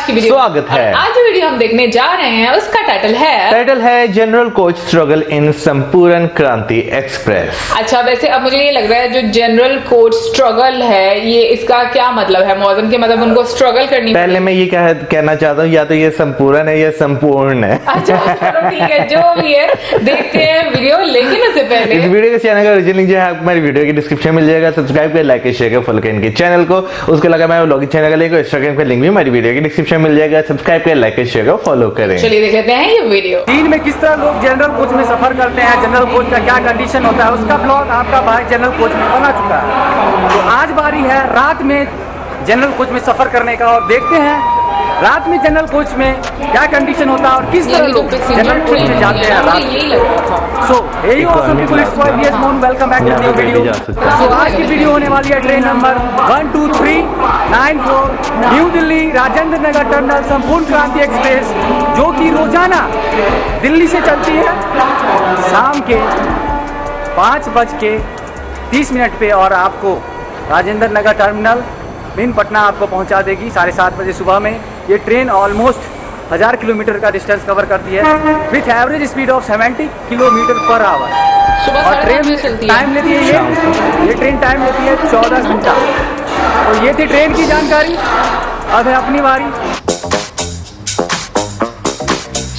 की वीडियो स्वागत है। आज जो वीडियो हम देखने जा रहे हैं उसका टाइटल है जनरल कोच स्ट्रगल इन संपूर्ण क्रांति एक्सप्रेस। अच्छा, वैसे अब मुझे ये लग रहा है जो जनरल कोच स्ट्रगल है ये इसका क्या मतलब है मौजम के, मतलब उनको स्ट्रगल करनी पहले मैं ये कहना चाहता हूँ, या तो ये संपूर्ण है या संपूर्ण है। अच्छा चलो ठीक है, जो भी है देखते हैं वीडियो। लेकिन उससे पहले इस वीडियो के चैनल का ओरिजिनल लिंक जो है हमारी वीडियो की डिस्क्रिप्शन में मिल जाएगा। सब्सक्राइब कर, लाइक, शेयर कर, फॉलो कर इनके चैनल को। उसके अलावा मैं व्लॉगिंग चैनल का लिंक और इंस्टाग्राम का लिंक भी हमारी वीडियो की डिस्क्रिप्शन में मिल जाएगा। सब्सक्राइब कर, लाइक, शेयर कर, फॉलो करें। चलिए देख लेते हैं ये वीडियो। चीन में किस तरह लोग जनरल कोच में सफर करते हैं, जनरल कोच का क्या कंडीशन होता है, उसका ब्लॉग आपका भाई जनरल कोच में बना चुका है। तो आज बारी है रात में जनरल कोच में सफर करने का, और देखते हैं रात में जनरल कोच में क्या कंडीशन होता है और किस तरह लोग जनरल कोच में जाते हैं रात में। So hey awesome people, it's my dear Mon, welcome back to new video. So आज की वीडियो होने वाली है train number 12394 New Delhi Rajendra Nagar terminal Sampoorna Kranti express, जो कि रोजाना दिल्ली से चलती है शाम के 5:30 पे, और आपको राजेंद्र नगर टर्मिनल मेन पटना आपको पहुंचा देगी 7:30 बजे सुबह में। ये ट्रेन ऑलमोस्ट 1000 किलोमीटर का डिस्टेंस कवर करती है with average speed of 70 kilometre per hour. और ट्रेन टाइम लेती है ये ट्रेन टाइम लेती है 14 घंटा। तो ये थी ट्रेन की जानकारी। अब है अपनी बारी।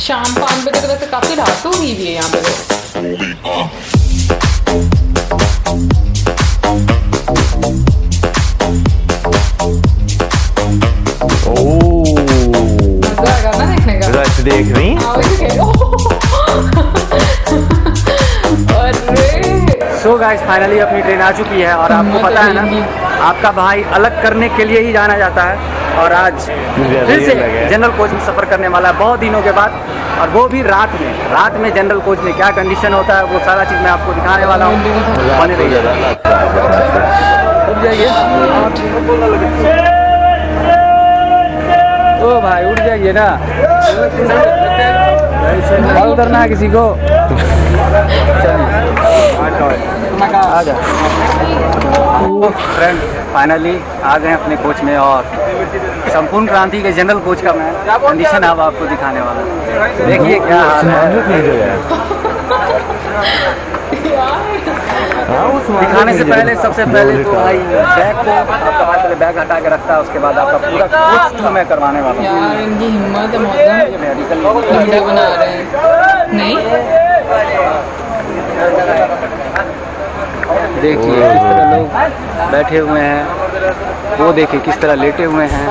शाम 5 बजे तो वैसे काफी रात हो गई है यहाँ पे। रश देख रही सो गाइस, फाइनली अपनी ट्रेन आ चुकी है, और आपको पता है ना आपका भाई अलग करने के लिए ही जाना जाता है, और आज फिर से जनरल कोच में सफ़र करने वाला है बहुत दिनों के बाद, और वो भी रात में जनरल कोच में क्या कंडीशन होता है वो सारा चीज़ मैं आपको दिखाने वाला हूँ। बने रहिए। ओ भाई उठ जाइए ना, कॉल करना है किसी को। आ जा फ्रेंड, फाइनली आ गए अपने कोच में, और संपूर्ण क्रांति के जनरल कोच का मैं कंडीशन अब आपको दिखाने वाला हूँ। देखिए क्या हाल है। दिखाने से पहले सबसे पहले तो भाई बैग को आपका भाई पहले बैग हटा के रखता है, उसके बाद आपका पूरा कोच टूर मैं करवाने वाला हूँ। यार इनकी हिम्मत है, वीडियो बना रहे हैं। नहीं देखिए किस तरह लोग बैठे हुए हैं, वो देखिए किस तरह लेटे हुए हैं।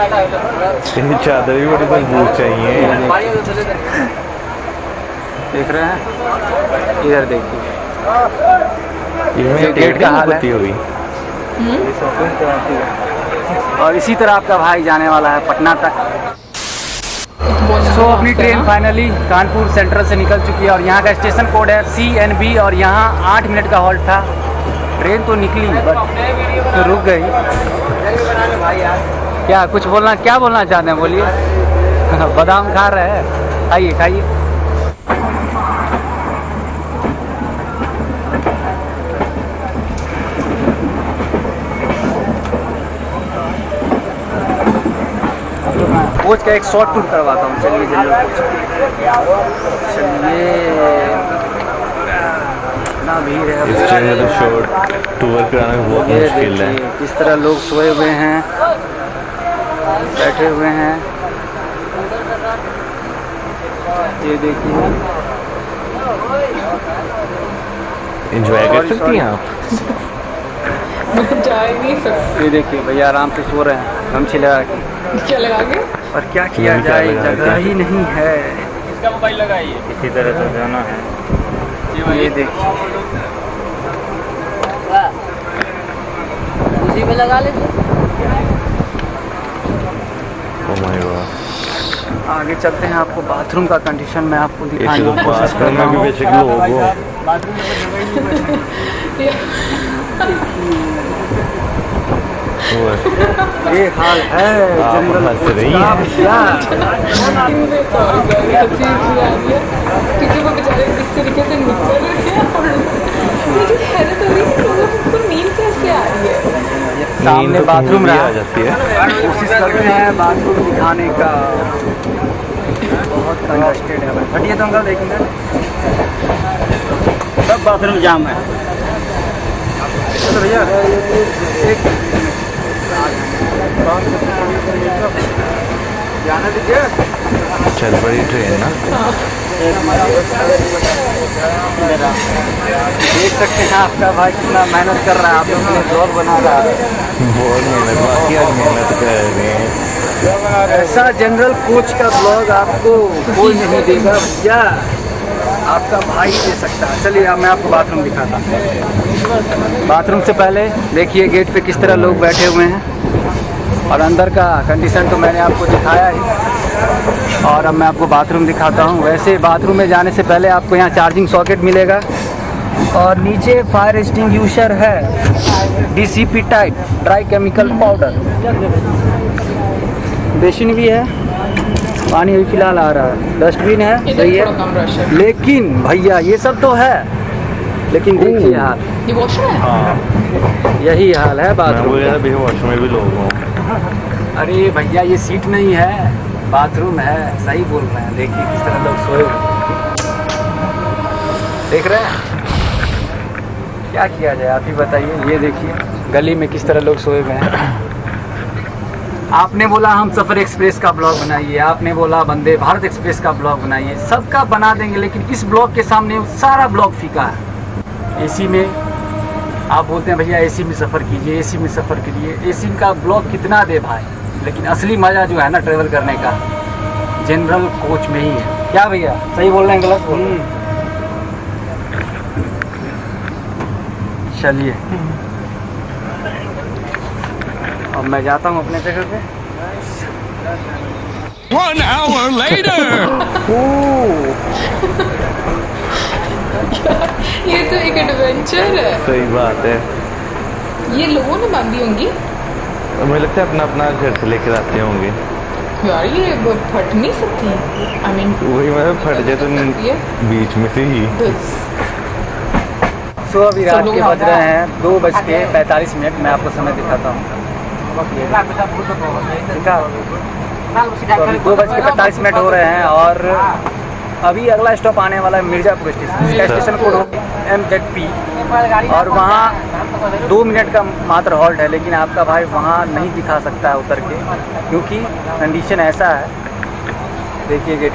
चादर भी बड़ी मजबूत चाहिए। देख रहे हैं, इधर देखिए ये गेट का हाल है। हुई। और इसी तरह आपका भाई जाने वाला है पटना तक। सो अपनी ट्रेन फाइनली कानपुर सेंट्रल से निकल चुकी है, और यहाँ का स्टेशन कोड है CNB, और यहाँ 8 मिनट का हॉल्ट था। ट्रेन तो निकली बट तो रुक गई। क्या बोलना चाहते हैं, बोलिए। बादाम खा रहे हैं, खाइए। कोच का एक शॉर्ट टूर करवाता हूँ। चलिए इतना भीड़ है। इस ट्रेन में तो शॉर्ट टूर कराना बहुत मुश्किल है। किस तरह लोग सोए हुए हैं, बैठे हुए हैं, ये देखिए। एंजॉय कर सकती हैं आप। जा ही नहीं सकते। ये देखिए भैया आराम से सो रहे हैं गमछी लगा के। क्या लगा के? और क्या किया जाए, जगह ही नहीं है। इसका मोबाइल लगाइए, इसी तरह से जाना है। ये देखिए उसी में लगा लेते। Oh my God. आगे चलते हैं, आपको बाथरूम का कंडीशन मैं आपको दिखाने की कोशिश कर बाथरूम रहा में भी हूँ। बेशक लोग हो। ये हाल है जनरल हंस कोच रही का। है। क्योंकि वो बेचारे इस तरीके से निकल रहे हैं, और मुझे हैरत हो रही है कि उनको नींद कैसे आ रही है। सामने तो बाथरूम भी आ रहा। जाती है। कोशिश करते हैं बाथरूम दिखाने का। बहुत कंजस्टेड है भाई। हटिए तो अंकल एक मिनट। सब बाथरूम जाम है। चलो भैया एक जाना दीजिए। चल पड़ी ट्रेन ना। देख सकते हैं आपका भाई कितना मेहनत कर रहा है। आप लोग ब्लॉग बना रहा है। बहुत मेहनत, बाकी आज मेहनत कर रहे हैं। ऐसा जनरल कोच का ब्लॉग आपको कोई नहीं देगा भैया, आपका भाई दे सकता है। चलिए अब मैं आपको बाथरूम दिखाता हूँ। बाथरूम से पहले देखिए गेट पे किस तरह लोग बैठे हुए हैं, और अंदर का कंडीशन तो मैंने आपको दिखाया ही। और अब मैं आपको बाथरूम दिखाता हूँ। वैसे बाथरूम में जाने से पहले आपको यहाँ चार्जिंग सॉकेट मिलेगा, और नीचे फायर एक्सटिंग्विशर है, DCP type dry chemical powder, basin भी है, पानी अभी फिलहाल आ रहा है, डस्टबिन है, इधर सही थोड़ा कम रश है। है। लेकिन भैया ये सब तो है, लेकिन देखिए हाल, ये वॉशरूम है। हाँ, यही हाल है मैं बाथरूम बोल रहा का। था भैया वॉशरूम में भी लोग हों। अरे भैया ये सीट नहीं है, बाथरूम है। सही बोल रहे हैं। देखिए किस तरह लोग सोए हुए हैं। देख रहे हैं, क्या किया जाए आप ही बताइए। ये देखिए गली में किस तरह लोग सोए हुए हैं। आपने बोला हम सफ़र एक्सप्रेस का ब्लॉग बनाइए, आपने बोला वंदे भारत एक्सप्रेस का ब्लॉग बनाइए, सबका बना देंगे, लेकिन इस ब्लॉग के सामने सारा ब्लॉग फीका है। एसी में आप बोलते हैं भैया एसी में सफ़र कीजिए, एसी में सफ़र कीजिए। एसी का ब्लॉग कितना दे भाई, लेकिन असली मज़ा जो है ना ट्रैवल करने का जनरल कोच में ही है। क्या भैया सही बोल रहे हैं गलत बोल रहे हैं? चलिए अब मैं जाता हूँ अपने जगह पे। 1 hour later. ये तो एक एडवेंचर है। सही बात है। ये लोगों ने बांधी होंगी मुझे लगता है अपना अपना घर से लेकर आते होंगे। यार, ये फट नहीं सकती। आई मीन वही मतलब फट जाए तो बीच में से ही। सो अभी सब रात लोग के यहाँ बज रहे हैं 2:45। मैं आपको समय दिखाता हूँ। तो अभी 2:45 हो रहे हैं, और अभी अगला स्टॉप आने वाला है मिर्ज़ापुर स्टेशन। इसका स्टेशन कोड MZP, और वहाँ 2 मिनट का मात्र हॉल्ट है। लेकिन आपका भाई वहाँ नहीं दिखा सकता है उतर के, क्योंकि कंडीशन ऐसा है। देखिए गेट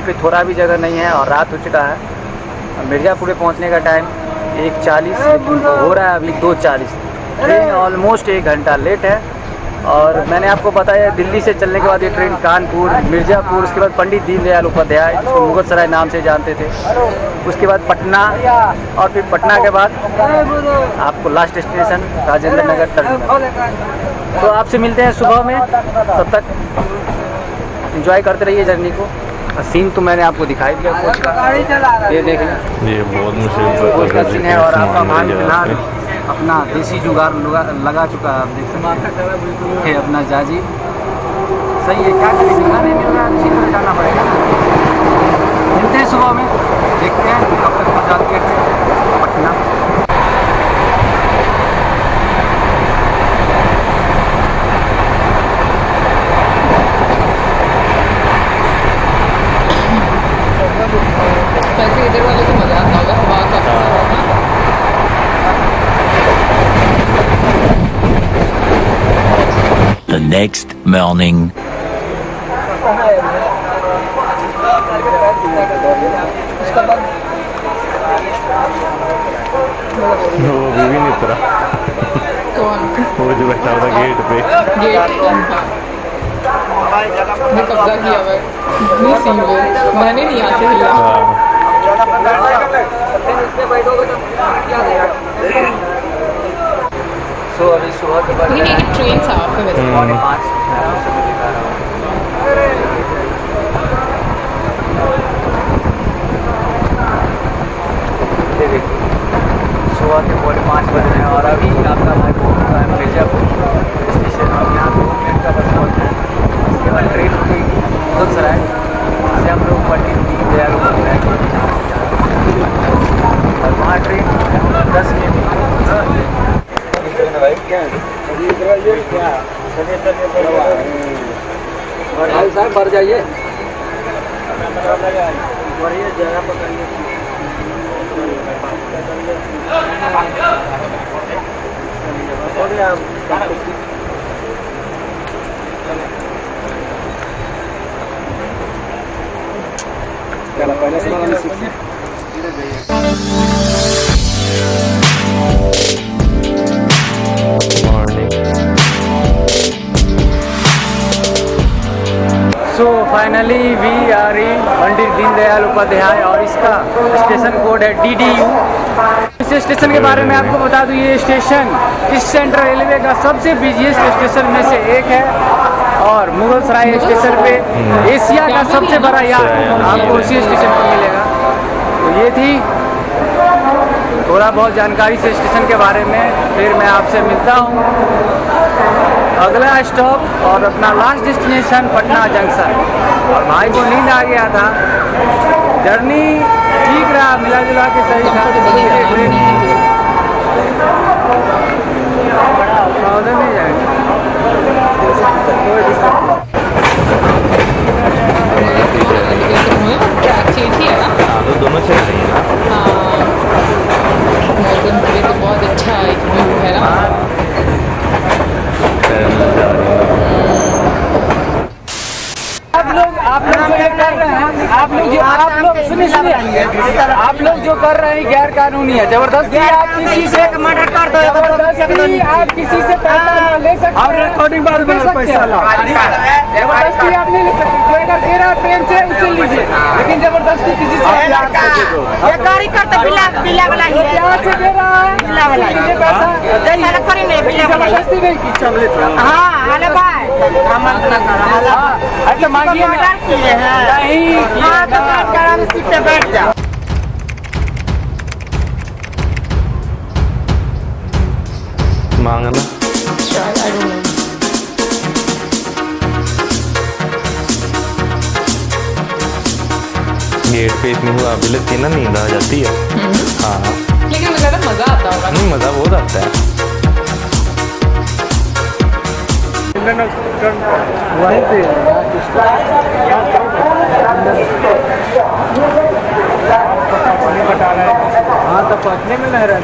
पे थोड़ा भी जगह नहीं है, और रात हो चुका है। मिर्ज़ापुर में पहुँचने का टाइम 1:40, लेकिन हो रहा है अभी 2:40। ट्रेन ऑलमोस्ट 1 घंटा लेट है। और मैंने आपको बताया दिल्ली से चलने के बाद ये ट्रेन कानपुर, मिर्ज़ापुर, उसके बाद पंडित दीनदयाल उपाध्याय, जिसको मुगल सराय नाम से जानते थे, उसके बाद पटना, और फिर पटना के बाद आपको last station Rajendra Nagar terminal. तो आपसे मिलते हैं सुबह में, तब तक एंजॉय करते रहिए जर्नी को। सीन तो मैंने आपको दिखाई दिया कोच का, ये देख लें, ये बहुत मुश्किल कोच का सीन है। और आपका भाई फिलहाल है। अपना देसी जुगाड़ लगा चुका है। आप देख सकते हैं अपना जाजी। सही है, क्या करें, जगह नहीं मिल रहा है, इसी तरह जाना पड़ेगा। मिलते हैं सुबह में, देखते हैं कब तक पहुँचाते हैं पटना। वैसे इधर वाले को मजा आता होगा, हवा का The next morning. वो अभी भी नहीं उतरा। कौन वो जो बैठा हुआ था गेट पे। गेट ने कब्जा किया हुआ है। इतनी सीन है, मैंने नहीं यहाँ से हिला। हाँ, सो अभी सुबह के बाद लेकिन ये ट्रेन साफ है वैसे। 5:30। सुबह के 5:45 बज रहे हैं, और अभी आपका भाई पहुँच चुका है मिर्ज़ापुर स्टेशन। और यहाँ 2 मिनट का बस पहुँच है। उसके बाद ट्रेन रुकेगी मुगल सराय, जिससे हम लोग पंडित दीनदयाल उपाध्याय के यहाँ पे जाएंगे। और वहाँ ट्रेन 10 मिनट भाई साहब बढ़ जाइए। So finally we are in Pandit Deendayal Upadhyay और इसका स्टेशन कोड है DDU। इस स्टेशन के बारे में आपको बता दूं, ये स्टेशन इस सेंट्रल रेलवे का सबसे बिजिएस्ट स्टेशन में से एक है और मुगल सराय स्टेशन पे एशिया का सबसे बड़ा यार्ड आपको उसी स्टेशन पर मिलेगा। तो ये थी थोड़ा बहुत जानकारी से स्टेशन के बारे में। फिर मैं आपसे मिलता हूँ अगला स्टॉप और अपना लास्ट डेस्टिनेशन पटना जंक्शन। और भाई को नींद आ गया था, जर्नी ठीक रहा, मिला जुला के सही था। उधर नहीं जाएंगे, क्या अच्छी है ना। हाँ तो दोनों चल रही है ना। मौसम के लिए तो बहुत अच्छा एक व्यू है ना। आप लोग जो कर रहे हैं, आप लोग सुनिए, आप लोग जो कर रहे हैं गैर कानूनी है। जबरदस्ती आप किसी से मर्डर कर दो, जबरदस्ती आप किसी से पैसा ले सकते हैं। रिकॉर्डिंग बाद में पैसा ला, जबरदस्ती आप नहीं ले सकते। कोई अगर दे रहा है प्रेम से उसे लीजिए, लेकिन जबरदस्ती किसी से ये गाड़ी करते बिल्ला वाला ही है। प्यार से दे रहा है बिल्ला वाला ही लीजिए पैसा, जैसा करी नहीं बिल्ला वाला ही। जबरदस्ती नहीं की चमले। हां अरे भाई हम ना कर अच्छा मांगिए मर्डर किए हैं। नहीं हां तो आराम से सीट पे बैठ जाओ। मांगना गेट पे इतनी हुआ अभी लगती है ना, नींद आ जाती है। हाँ लेकिन मुझे ज़्यादा मज़ा आता होगा। नहीं मज़ा बहुत आता है। वहीं पे हाँ तो पटने में नहीं रह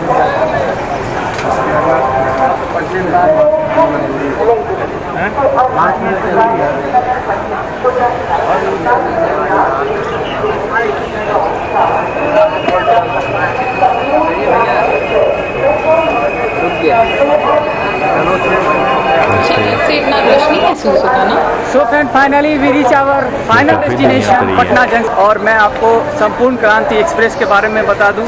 पटने इससे इतना रश नहीं महसूस होता ना। So friend finally we reach our final destination Patna junction. और मैं आपको संपूर्ण क्रांति एक्सप्रेस के बारे में बता दूं,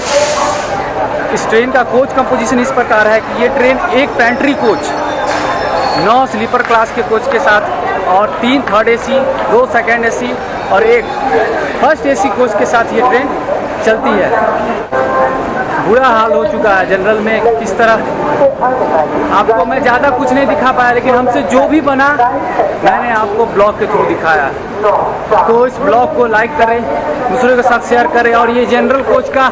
इस ट्रेन का कोच कंपोजिशन इस प्रकार है कि ये ट्रेन एक पेंट्री कोच, 9 स्लीपर क्लास के कोच के साथ और 3 थर्ड AC, 2 सेकेंड AC और 1 फर्स्ट AC कोच के साथ ये ट्रेन चलती है। बुरा हाल हो चुका है जनरल में किस तरह। आपको मैं ज़्यादा कुछ नहीं दिखा पाया, लेकिन हमसे जो भी बना मैंने आपको ब्लॉग के थ्रू दिखाया। तो इस ब्लॉग को लाइक करें, दूसरों के साथ शेयर करें। और ये जनरल कोच का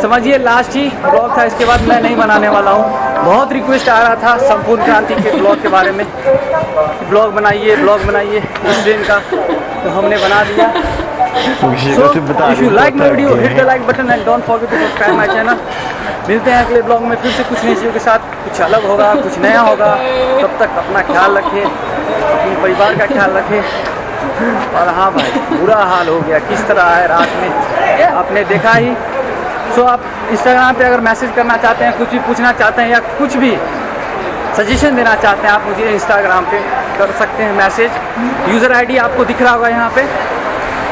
समझिए लास्ट ही ब्लॉग था, इसके बाद मैं नहीं बनाने वाला हूँ। बहुत रिक्वेस्ट आ रहा था संपूर्ण क्रांति के ब्लॉग के बारे में, ब्लॉग बनाइए इस ट्रेन का, तो हमने बना दिया। So, if you like my video, hit the like button and don't forget to subscribe my channel. मिलते हैं अगले ब्लॉग में फिर से कुछ नई चीज़ों के साथ, कुछ अलग होगा, कुछ नया होगा। तब तक अपना ख्याल रखें, अपने परिवार का ख्याल रखें। और हाँ भाई, बुरा हाल हो गया, किस तरह है रात में आपने देखा ही। सो आप इंस्टाग्राम पे अगर मैसेज करना चाहते हैं, कुछ भी पूछना चाहते हैं या कुछ भी सजेशन देना चाहते हैं, आप मुझे इंस्टाग्राम पे कर सकते हैं मैसेज। यूज़र ID आपको दिख रहा होगा यहाँ पे।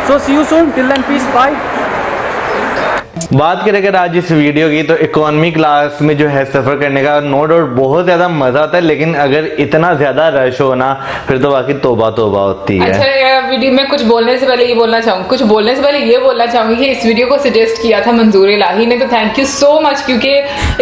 So see you soon. Till then, peace. Bye. बात करें अगर आज इस वीडियो की, तो इकोनॉमी क्लास में जो है सफर करने का नो डाउट बहुत ज्यादा मजा आता है, लेकिन अगर इतना ज्यादा रश हो ना, फिर तो बाकी तौबा तौबा होती है। अच्छा वीडियो में कुछ बोलने से पहले ये बोलना चाहूंगी कि इस वीडियो को सजेस्ट किया था मंजूर इलाही ने, तो थैंक यू सो मच, क्योंकि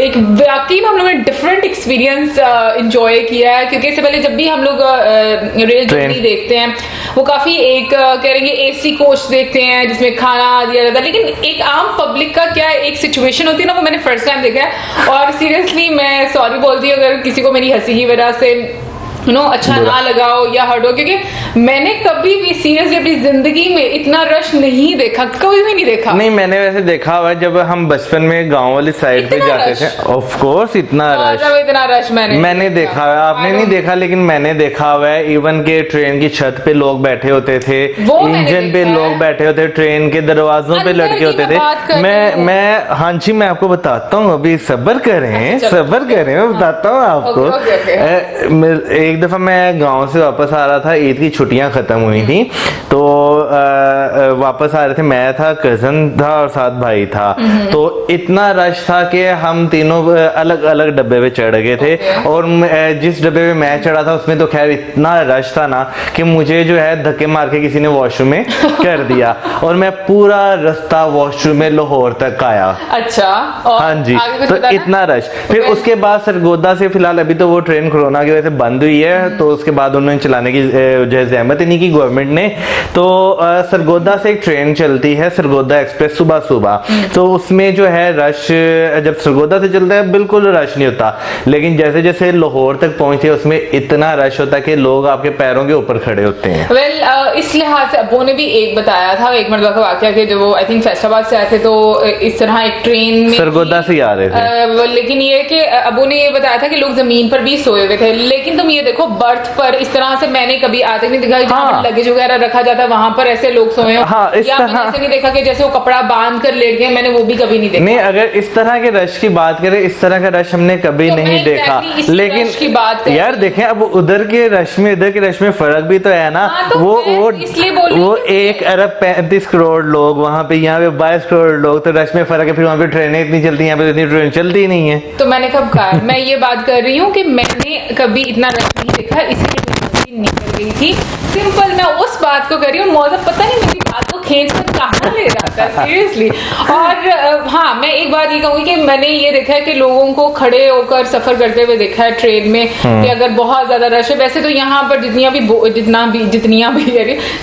एक वाकई में हम लोगों ने डिफरेंट एक्सपीरियंस इंजॉय किया है। क्योंकि इससे पहले जब भी हम लोग रेल जर्नी देखते हैं, वो काफी एक करेंगे AC कोच देखते हैं जिसमें खाना दिया जाता है, लेकिन एक आम पब्लिक का क्या एक सिचुएशन होती है ना, वो मैंने फर्स्ट टाइम देखा है। और सीरियसली मैं सॉरी बोलती हूँ अगर किसी को मेरी हंसी की वजह से अच्छा ना लगाओ या हटो, क्योंकि मैंने कभी भी सीरियसली अपनी जिंदगी में इतना रश नहीं देखा, कभी भी नहीं देखा। नहीं, मैंने वैसे देखा हुआ है जब हम बचपन में गांव वाली साइड पे इतना जाते रश? थे, ऑफ कोर्स इतना रश, इतना रश मैंने देखा हुआ है। आपने नहीं देखा, लेकिन मैंने देखा हुआ है। इवन के ट्रेन की छत पे लोग बैठे होते थे, इंजन पे लोग बैठे होते, ट्रेन के दरवाजों पे लटके होते थे। मैं हाँ जी, मैं आपको बताता हूँ, अभी सब्र करें, सब्र करें, मैं बताता हूँ आपको। एक दफा मैं गांव से वापस आ रहा था, ईद की छुट्टियां खत्म हुई थी, तो वापस आ रहे थे, मैं था, कजन था और साथ भाई था। तो इतना रश था कि हम तीनों अलग अलग डब्बे पे चढ़ गए थे, और जिस डब्बे पे मैं चढ़ा था उसमें तो खैर इतना रश था ना कि मुझे जो है धक्के मार के किसी ने वॉशरूम में कर दिया, और मैं पूरा रास्ता वॉशरूम में लाहौर तक आया। अच्छा, और हाँ जी, तो इतना रश। फिर उसके बाद सरगोदा से, फिलहाल अभी तो वो ट्रेन कोरोना की वजह से बंद हुई है, तो उसके बाद उन्होंने चलाने की जो है जहमत ही नहीं की गवर्नमेंट ने। तो सरगोदा से एक ट्रेन चलती है, सरगोदा एक्सप्रेस, सुबह सुबह। तो उसमें जो है रश, जब सरगोदा से चलता है बिल्कुल रश नहीं होता, लेकिन जैसे जैसे लाहौर तक पहुंचे उसमें इतना रश होता है कि लोग आपके पैरों के ऊपर खड़े होते हैं। इस लिहाज से अब्बू ने भी एक बताया था, एक मरतबा का वाकया, कि जो वो आई थिंक फैसलाबाद से आए थे, तो इस तरह एक ट्रेन में सरगोदा से आ रहे थे, लेकिन ये कि अब्बू ने ये बताया था कि लोग जमीन पर भी सोए हुए थे। लेकिन तुम ये देखो, बर्थ पर इस तरह से मैंने कभी आते नहीं देखा, जहाँ पर लगेज वगैरह रखा जाता है वहां पर ऐसे लोग सोए हो। हाँ, इस या तरह मैंने ऐसे नहीं देखा कि जैसे वो कपड़ा बांध कर लेट गए, मैंने वो भी कभी नहीं देखा। नहीं, अगर इस तरह के रश की बात करें, इस तरह का रश हमने कभी तो नहीं देखा। लेकिन की बात यार देखें, अब उधर के रश में इधर के रश में फर्क भी तो है ना। तो वो 1 अरब 35 करोड़ लोग वहाँ पे, यहाँ पे 22 करोड़ लोग, तो रश में फर्क है। फिर वहाँ पे ट्रेनें इतनी चलती हैं, यहाँ पे इतनी ट्रेन चलती ही नहीं है। तो मैंने कब कहा, मैं ये बात कर रही हूँ कि मैंने कभी इतना रश नहीं देखा, इसलिए निकल गई थी। सिंपल मैं उस बात को कर रही हूँ, मौसम पता नहीं मेरी बात को खींच कर कहाँ ले जाता है सीरियसली। और हाँ, मैं एक बात ये कहूँगी कि मैंने ये देखा है कि लोगों को खड़े होकर सफर करते हुए देखा है ट्रेन में, कि अगर बहुत ज्यादा रश है। वैसे तो यहाँ पर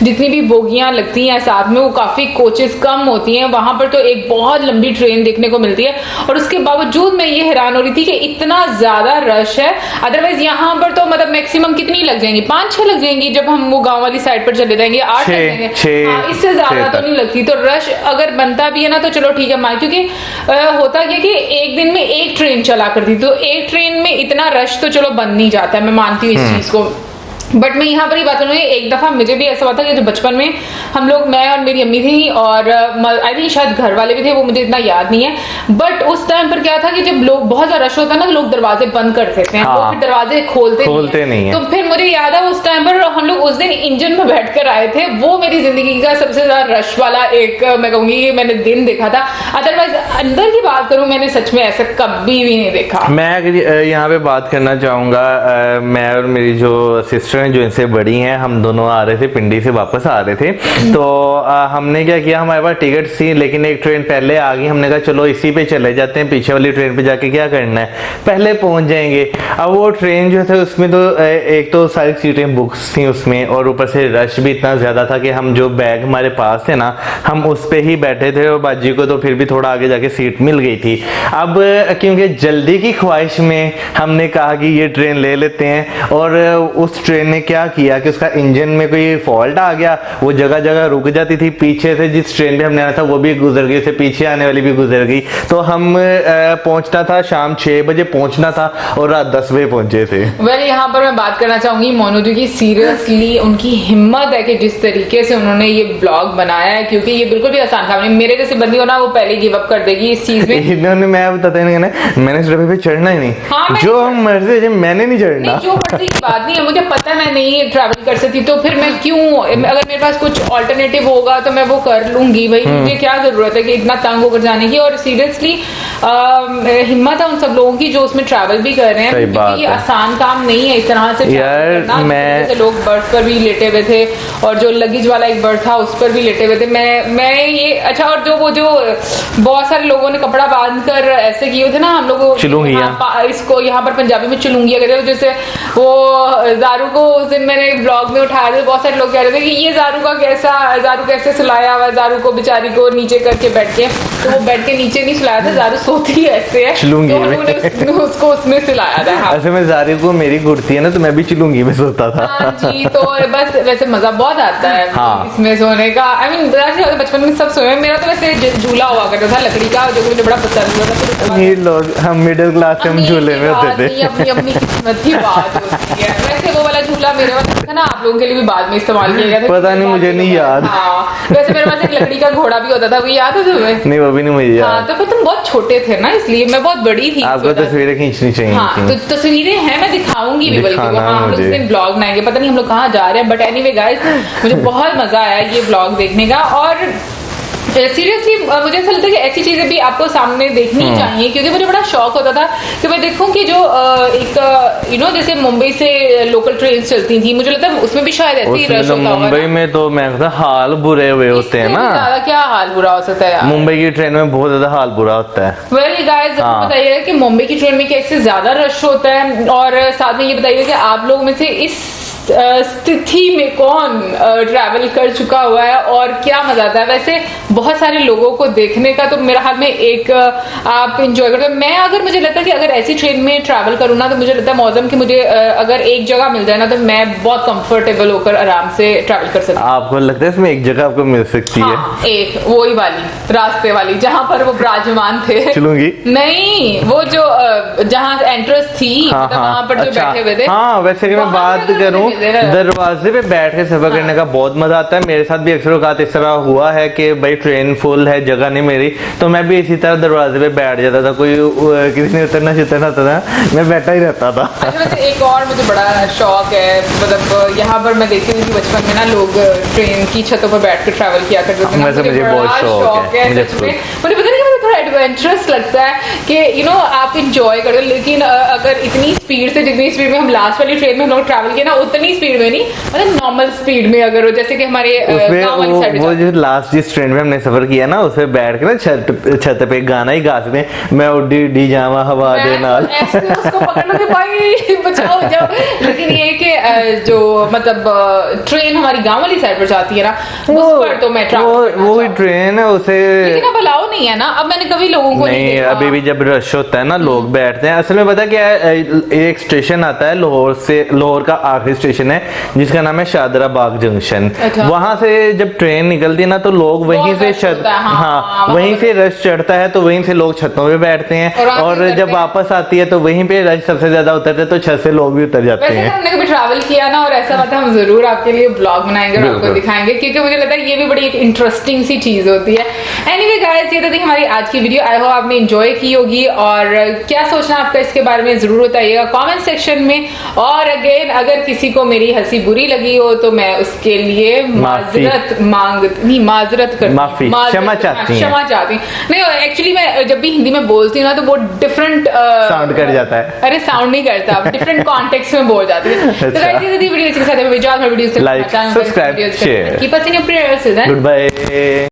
जितनी भी बोगियां लगती हैं साथ में, वो काफी कोचेस कम होती हैं, वहां पर तो एक बहुत लंबी ट्रेन देखने को मिलती है। और उसके बावजूद मैं ये हैरान हो रही थी कि इतना ज्यादा रश है। अदरवाइज यहाँ पर तो मतलब मैक्सिमम कितनी लग जाएंगी, 5-6 लग जाएंगी, जब हम वो गांव वाली साइड पर चले जाएंगे 8 लग जाएंगे, इससे ज्यादा तो नहीं लगती। तो रश अगर बनता भी है ना तो चलो ठीक है माँ, क्योंकि होता क्या कि एक दिन में एक ट्रेन चला करती, तो एक ट्रेन में इतना रश तो चलो बन नहीं जाता है, मैं मानती हूँ इस चीज को। बट मैं यहाँ पर ही बात करूँगी, एक दफा मुझे भी ऐसा हुआ था कि जो बचपन में हम लोग, मैं और मेरी अम्मी थी, और आई थिंक शायद घर वाले भी थे, वो मुझे इतना याद नहीं है। बट उस टाइम पर क्या था कि जब लोग बहुत ज्यादा रश होता है ना, तो लोग दरवाजे बंद कर देते हैं, तो फिर दरवाजे खोलते नहीं है। तो फिर मुझे याद है उस टाइम पर हम लोग उस दिन इंजन में बैठ कर आए थे, वो मेरी जिंदगी का सबसे ज्यादा रश वाला एक, मैं कहूंगी, मैंने दिन देखा था। अदरवाइज अंदर की बात करूं, मैंने सच में ऐसा कभी भी नहीं देखा। मैं अगर यहाँ पे बात करना चाहूंगा, मैं और मेरी जो सिस्टर जो इनसे बड़ी हैं, हम दोनों आ रहे थे, पिंडी से वापस आ रहे थे। तो हमने क्या किया, हमारे पास टिकट थी, लेकिन एक ट्रेन पहले आ गई। हमने कहा चलो इसी पे चले जाते हैं, पीछे वाली ट्रेन पे जाके क्या करना है, पहले पहुंच जाएंगे। अब वो ट्रेन जो थे उसमें तो एक तो सारी सीटें बुक्स थी उसमें, और ऊपर से रश भी इतना ज्यादा था कि हम जो बैग हमारे पास थे ना, हम उस पे ही बैठे थे, और बाजी को तो फिर भी थोड़ा आगे जाके सीट मिल गई थी। अब क्योंकि जल्दी की ख्वाहिश में हमने कहा कि ये ट्रेन ले लेते हैं, और उस ट्रेन ने क्या किया कि उसका इंजन में कोई फॉल्ट आ गया, वो जगह जगह रुक जाती थी। पीछे से जिस ट्रेन पे हमने आना था वो भी गुजर गई, उससे पीछे आने वाली भी गुजर गई। तो हम पहुंचना था, शाम 6 बजे पहुंचना था, और रात 10 बजे पहुंचे थे। वेल, यहाँ पर मैं बात करना चाहूंगी मोनू जी की, सीरियसली उनकी हिम्मत है कि जिस तरीके से उन्होंने ये ब्लॉग बनाया है, क्योंकि ये बिल्कुल भी आसान काम नहीं। मेरे जैसे बंदी हो ना, वो पहले गिव अप कर देगी इस चीज में। इन्होंने, मैं बताता ही नहीं, मैंने इस डब्बे पे चढ़ना ही नहीं। हाँ, जो मर्जी, मैंने नहीं चढ़ना। जो मर्जी की बात नहीं है, मुझे पता मैं नहीं ट्रैवल कर सकती, तो फिर मैं क्यों, अगर मेरे पास कुछ ऑल्टरनेटिव होगा तो मैं वो कर लूंगी भाई। मुझे क्या जरूरत है कि इतना तंग होकर जाने की। और सीरियसली हिम्मत है उन सब लोगों की जो उसमें ट्रैवल भी कर रहे हैं, क्योंकि ये आसान काम नहीं है इस तरह से यार। मैं लोग बर्थ पर भी लेटे हुए थे, और जो लगेज वाला एक बर्थ था उस पर भी लेटे हुए थे। मैं ये अच्छा, और जो बहुत सारे लोगों ने कपड़ा बांध कर ऐसे किए थे ना, हम लोग इसको यहाँ पर पंजाबी में चुलूंगिया कहते हैं, जैसे वो दारू को को उस दिन मैंने ब्लॉग में उठाया था, बहुत सारे लोग कह रहे थे कि ये ज़ारू कैसे सुलाया हुआ, ज़ारू को बेचारी को नीचे करके बैठ के, तो वो बैठ के नीचे नहीं सुलाया था, ज़ारू सोती ऐसे है, चलूंगी तो में। उन्होंने उसको उसमें सुलाया था। हाँ। ऐसे में ज़ारू को मेरी घुटती है ना, तो मैं भी चिलूंगी में सोता था। हाँ जी, तो बस वैसे मजा बहुत आता है हाँ। इसमें सोने का। आई मीन बचपन में सब सोए, मेरा तो वैसे झूला हुआ करता था लकड़ी का, जो कि मुझे बड़ा पसंद हुआ था। अमीर लोग, हम मिडिल क्लास से, हम झूले में होते थे। अपनी अपनी किस्मत की बात होती है। वैसे वो वाला झूला मेरे पास था ना, आप लोगों के लिए भी बाद में इस्तेमाल किया गया था। पता नहीं, मुझे नहीं याद। हाँ, वैसे मेरे पास एक लकड़ी का घोड़ा भी होता था, वो याद है तुम्हें? नहीं, वो भी नहीं मुझे हाँ, याद। तो तुम बहुत छोटे थे ना, इसलिए मैं बहुत बड़ी थी। आपको तस्वीरें खींचनी चाहिए हाँ, थी। तो तस्वीरें हैं, मैं दिखाऊंगी भी, बल्कि दिखाना हाँ, हम लोग मुझे। इस दिन ब्लॉग बनाएंगे, पता नहीं हम लोग कहाँ जा रहे हैं, बट एनीवे गाइस, मुझे बहुत मजा आया ये ब्लॉग देखने का। और सीरियसली मुझे ऐसा लगता है कि ऐसी चीजें भी आपको सामने देखनी चाहिए, क्योंकि मुझे बड़ा शौक होता था कि मैं देखूं कि जो एक जैसे मुंबई से लोकल ट्रेन चलती थी, मुझे लगता है उसमें भी शायद ऐसे ही उसमें रश तो होता होगा मुंबई ना। में तो मैं कहता हाल बुरे हुए होते हैं इससे भी ना। ज्यादा क्या हाल बुरा हो सकता है यार। मुंबई की ट्रेन में बहुत ज्यादा हाल बुरा होता है। वेल गाइस, हाँ। बताइएगा कि मुंबई की ट्रेन में कैसे ज्यादा रश होता है, और साथ में ये बताइएगा कि आप लोग में से इस स्थिति में कौन ट्रैवल कर चुका हुआ है और क्या मजा आता है। वैसे बहुत सारे लोगों को देखने का तो मेरा हाल में एक आप इंजॉय करते हैं। मैं अगर मुझे लगता है कि अगर ऐसी ट्रेन में ट्रैवल करूँ ना, तो मुझे लगता है मौसम कि मुझे अगर एक जगह मिल जाए ना, तो मैं बहुत कंफर्टेबल होकर आराम से ट्रैवल कर सकती हूँ। आपको लगता है इसमें एक जगह आपको मिल सकती है? हाँ, एक वही वाली रास्ते वाली जहाँ पर वो विराजमान थे। चलूंगी। नहीं, वो जो जहाँ एंट्रेंस थी, हाँ, मतलब हाँ, वहाँ पर जो अच्छा। बैठे हुए थे। हाँ, वैसे कि मैं वहाँ बात पे अगर करूं, मुझे मिले ना- दरवाजे पे बैठ के सफर करने का बहुत मजा आता है। मेरे साथ भी अक्सर औकात इस तरह हुआ है कि भाई ट्रेन फुल है, जगह नहीं मेरी, तो मैं भी इसी तरह दरवाजे पे बैठ जाता था। कोई किसी ने उतरना होता था, मैं बैठा ही रहता था। अच्छा, वैसे एक और मुझे बड़ा शौक है, मतलब यहाँ पर मैं देखती हूँ कि बचपन में ना लोग ट्रेन की छतों पर बैठ कर ट्रैवल किया करते थे ना। वैसे मुझे बड़ा बहुत शौक है, मुझे सच में। मुझे पता नहीं, मुझे थोड़ा एडवेंचरस लगता है कि आप इंजॉय करो, लेकिन अगर इतनी स्पीड से, जितनी स्पीड में हम लास्ट वाली ट्रेन में हम लोग ट्रैवल किया ना, उतनी स्पीड में नहीं, मतलब नॉर्मल स्पीड में अगर हो, जैसे कि हमारे उसमें गाँव वाली साइड वो जो लास्ट जिस ट्रेन में हमने सफर किया ना, उसपे बैठ के ना छत पे गाना ही गा सकते हैं, मैं उड्डी डी जावा हवा दे नाल। ऐसे उसको पकड़ना कि भाई बचाओ बचाओ। लेकिन ये कि जो मतलब ट्रेन हमारी गांव वाली साइड पर जाती है ना, उस पर तो मैं वो ट्रेन है उसे, लेकिन अब अलाउ नहीं है ना। अब मैंने कभी लोगों को नहीं, देखा। अभी भी जब रश होता है ना, लोग बैठते हैं। असल में पता क्या है, एक स्टेशन आता है लाहौर का आखिरी स्टेशन है, जिसका नाम है शादरा बाग जंक्शन। अच्छा। वहां से जब ट्रेन निकलती है ना, तो लोग वहीं से रश होता है, हाँ, वहीं से रश चढ़ता है, तो वहीं से लोग छतों पे बैठते हैं, और जब वापस आती है तो वहीं पे रश सबसे ज्यादा उतरते हैं, तो छत से लोग भी उतर जाते वैसे हैं। हमने कभी ट्रैवल किया ना, और ऐसा बात है, हम जरूर आपके लिए ब्लॉग बनाएंगे और आपको बिल्कुल। दिखाएंगे, क्योंकि मुझे लगता है ये भी बड़ी एक इंटरेस्टिंग सी चीज होती है। एनीवे गाइस, ये तो थी हमारी आज की वीडियो। आई होप आपने एंजॉय की होगी, और क्या सोचना आपका इसके बारे में जरूर बताइएगा कमेंट सेक्शन में। और अगेन, अगर किसी को मेरी हंसी बुरी लगी हो तो मैं उसके लिए माफी क्षमा चाहती हूँ। नहीं, एक्चुअली मैं जब भी हिंदी में बोलती हूँ ना, तो वो डिफरेंट साउंड कर जाता है। अरे साउंड नहीं करता, डिफरेंट कॉन्टेक्स्ट में बोल जाती है। तो अच्छा। गाइस, ये थी वीडियो, इसके साथ video Like, subscribe, share. Keep us in your prayers, good bye.